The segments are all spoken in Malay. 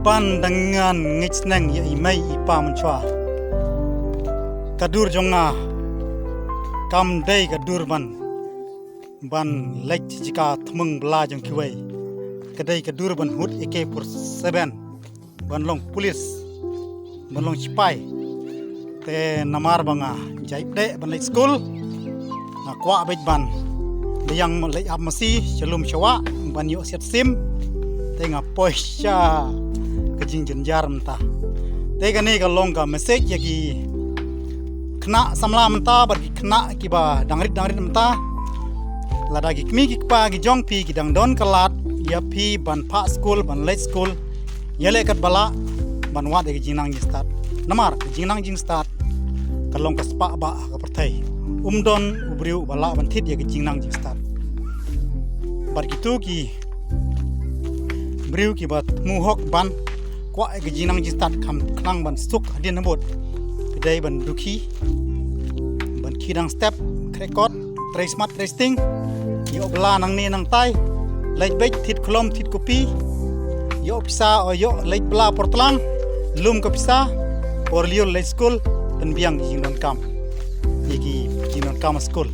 Ban dengan ngitsneng ya imai ipa menchua kadur jonga kam dei kadur ban lek jika thmung bla jong kiwai kadai kadur ban hut AK-47 ban long pulis ban long sipai te namar banga jaip de ban lek school na kwa bet ban yang lek amasi celum syawa ban yo set sim tengah poisha kejing jenjar mentah tega ni kalong ka message yagi kena samla mentah bagi kena kiba dangrit mentah ladagi kmi kikpa gi jong pi gi dang don kalat ya pi ban pa school ban late school yale kat bala ban wa de jinang ji start namar jinang jing start kalong ka spa ba ka pertai umdon ubriu bala ban thit yagi jinang jing start bar gitu ki briu ki bat muhok ban kwa ge jinang ji start khang ban suk hadin nabot dai ban duki ban kidang step record trace smart tracing yo bla nang ni nang tai leit bet thit khlom thit kopi yo pisa o yo leit bla portlang lum ko pisa or liu leit school dan biang jingon kam yegi jinon kam school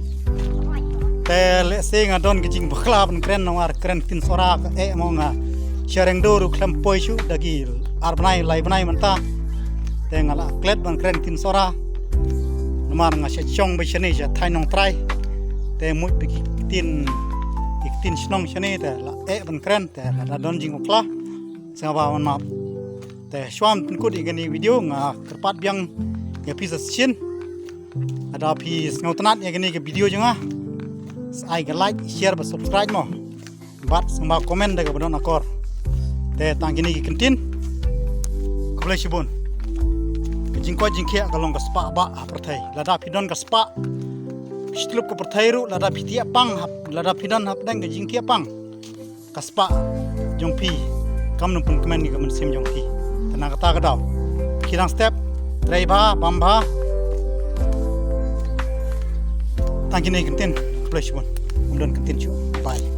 tel sing adon ge jing bakla ban kren nawar kren tin sora e monga sharing doru klam poisu dagi arbnai laibnai manta tengala klet ban kren tin sora namar nga se chong be chene ja thainong trai te mut bigi tin iktin snong chene te la e ban kren te la don jing okla sawa man map te shwam kun igani video nga kerpat biang episode chin ada pi ngautanat igani ke video jonga ai ga like share ba subscribe mo bat sama komen daga badon akor te tangini ki kentin kublai shibun jingko jingkia kalong ka spa ba perthai lada pidon ka spa shtluk ko perthai ru lada pitia pang lada pidon hap dang ka jingkia pang ka spa jongpi kam nu pun kemen ni ka men sim jongpi tenang kata ka daw kirang step treiba bamba tangini kentin kublai shibun umdon kentin chu bye